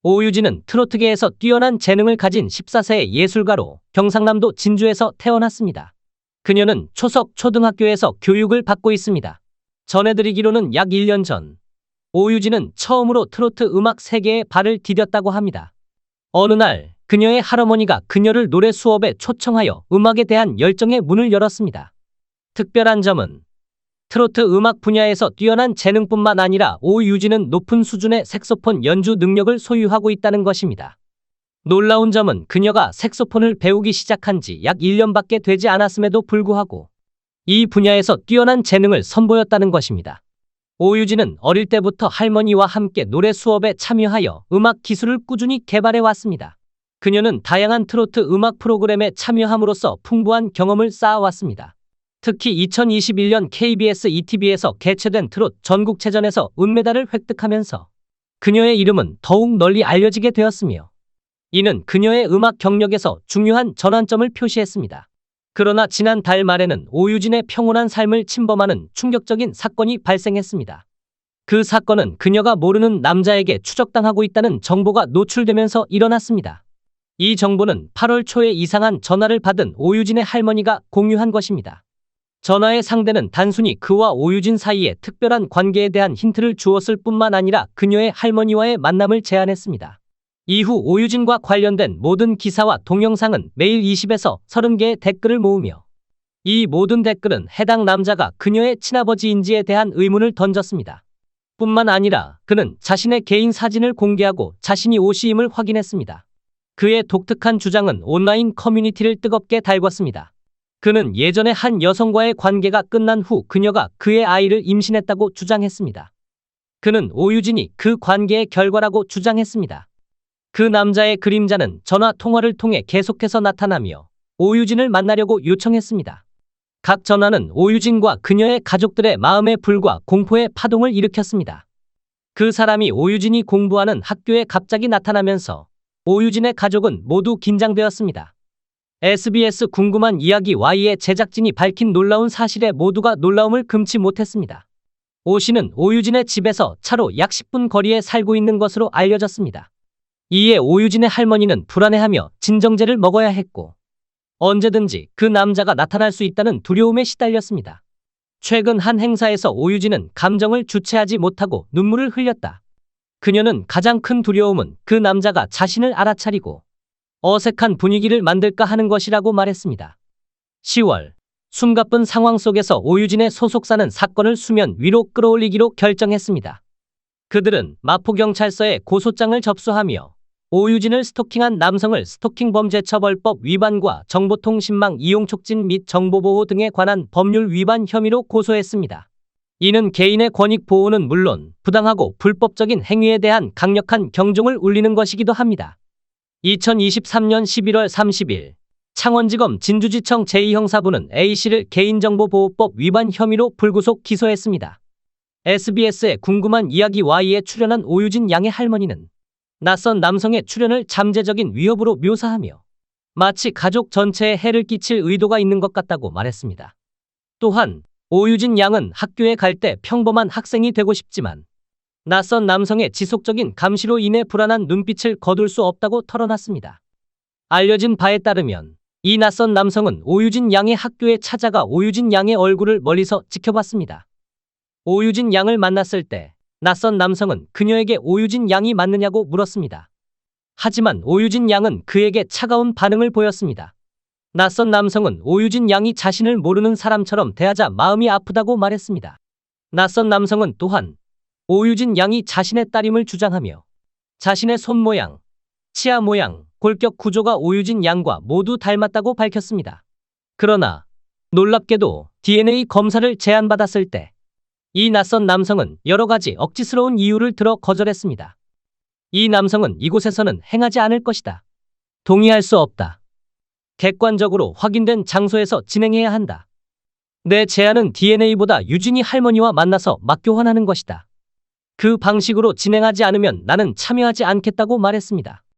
오유진은 트로트계에서 뛰어난 재능을 가진 14세의 예술가로 경상남도 진주에서 태어났습니다. 그녀는 초석 초등학교에서 교육을 받고 있습니다. 전해드리기로는 약 1년 전 오유진은 처음으로 트로트 음악 세계에 발을 디뎠다고 합니다. 어느 날 그녀의 할어머니가 그녀를 노래 수업에 초청하여 음악에 대한 열정의 문을 열었습니다. 특별한 점은 트로트 음악 분야에서 뛰어난 재능뿐만 아니라 오유진은 높은 수준의 색소폰 연주 능력을 소유하고 있다는 것입니다. 놀라운 점은 그녀가 색소폰을 배우기 시작한 지 약 1년밖에 되지 않았음에도 불구하고 이 분야에서 뛰어난 재능을 선보였다는 것입니다. 오유진은 어릴 때부터 할머니와 함께 노래 수업에 참여하여 음악 기술을 꾸준히 개발해 왔습니다. 그녀는 다양한 트로트 음악 프로그램에 참여함으로써 풍부한 경험을 쌓아왔습니다. 특히 2021년 KBS ETV에서 개최된 트롯 전국체전에서 은메달을 획득하면서 그녀의 이름은 더욱 널리 알려지게 되었으며 이는 그녀의 음악 경력에서 중요한 전환점을 표시했습니다. 그러나 지난달 말에는 오유진의 평온한 삶을 침범하는 충격적인 사건이 발생했습니다. 그 사건은 그녀가 모르는 남자에게 추적당하고 있다는 정보가 노출되면서 일어났습니다. 이 정보는 8월 초에 이상한 전화를 받은 오유진의 할머니가 공유한 것입니다. 전화의 상대는 단순히 그와 오유진 사이의 특별한 관계에 대한 힌트를 주었을 뿐만 아니라 그녀의 할머니와의 만남을 제안했습니다. 이후 오유진과 관련된 모든 기사와 동영상은 매일 20에서 30개의 댓글을 모으며 이 모든 댓글은 해당 남자가 그녀의 친아버지인지에 대한 의문을 던졌습니다. 뿐만 아니라 그는 자신의 개인 사진을 공개하고 자신이 오씨임을 확인했습니다. 그의 독특한 주장은 온라인 커뮤니티를 뜨겁게 달궜습니다. 그는 예전에 한 여성과의 관계가 끝난 후 그녀가 그의 아이를 임신했다고 주장했습니다. 그는 오유진이 그 관계의 결과라고 주장했습니다. 그 남자의 그림자는 전화 통화를 통해 계속해서 나타나며 오유진을 만나려고 요청했습니다. 각 전화는 오유진과 그녀의 가족들의 마음의 불과 공포의 파동을 일으켰습니다. 그 사람이 오유진이 공부하는 학교에 갑자기 나타나면서 오유진의 가족은 모두 긴장되었습니다. SBS 궁금한 이야기 Y의 제작진이 밝힌 놀라운 사실에 모두가 놀라움을 금치 못했습니다. 오 씨는 오유진의 집에서 차로 약 10분 거리에 살고 있는 것으로 알려졌습니다. 이에 오유진의 할머니는 불안해하며 진정제를 먹어야 했고 언제든지 그 남자가 나타날 수 있다는 두려움에 시달렸습니다. 최근 한 행사에서 오유진은 감정을 주체하지 못하고 눈물을 흘렸다. 그녀는 가장 큰 두려움은 그 남자가 자신을 알아차리고 어색한 분위기를 만들까 하는 것이라고 말했습니다. 10월, 숨가쁜 상황 속에서 오유진의 소속사는 사건을 수면 위로 끌어올리기로 결정했습니다. 그들은 마포경찰서에 고소장을 접수하며 오유진을 스토킹한 남성을 스토킹범죄처벌법 위반과 정보통신망 이용 촉진 및 정보보호 등에 관한 법률 위반 혐의로 고소했습니다. 이는 개인의 권익 보호는 물론 부당하고 불법적인 행위에 대한 강력한 경종을 울리는 것이기도 합니다. 2023년 11월 30일 창원지검 진주지청 제2형사부는 A씨를 개인정보보호법 위반 혐의로 불구속 기소했습니다. SBS의 궁금한 이야기 Y에 출연한 오유진 양의 할머니는 낯선 남성의 출연을 잠재적인 위협으로 묘사하며 마치 가족 전체에 해를 끼칠 의도가 있는 것 같다고 말했습니다. 또한 오유진 양은 학교에 갈 때 평범한 학생이 되고 싶지만 낯선 남성의 지속적인 감시로 인해 불안한 눈빛을 거둘 수 없다고 털어놨습니다. 알려진 바에 따르면 이 낯선 남성은 오유진 양의 학교에 찾아가 오유진 양의 얼굴을 멀리서 지켜봤습니다. 오유진 양을 만났을 때 낯선 남성은 그녀에게 오유진 양이 맞느냐고 물었습니다. 하지만 오유진 양은 그에게 차가운 반응을 보였습니다. 낯선 남성은 오유진 양이 자신을 모르는 사람처럼 대하자 마음이 아프다고 말했습니다. 낯선 남성은 또한 오유진 양이 자신의 딸임을 주장하며 자신의 손 모양, 치아 모양, 골격 구조가 오유진 양과 모두 닮았다고 밝혔습니다. 그러나 놀랍게도 DNA 검사를 제안받았을 때 이 낯선 남성은 여러 가지 억지스러운 이유를 들어 거절했습니다. 이 남성은 이곳에서는 행하지 않을 것이다. 동의할 수 없다. 객관적으로 확인된 장소에서 진행해야 한다. 내 제안은 DNA보다 유진이 할머니와 만나서 맞교환하는 것이다. 그 방식으로 진행하지 않으면 나는 참여하지 않겠다고 말했습니다.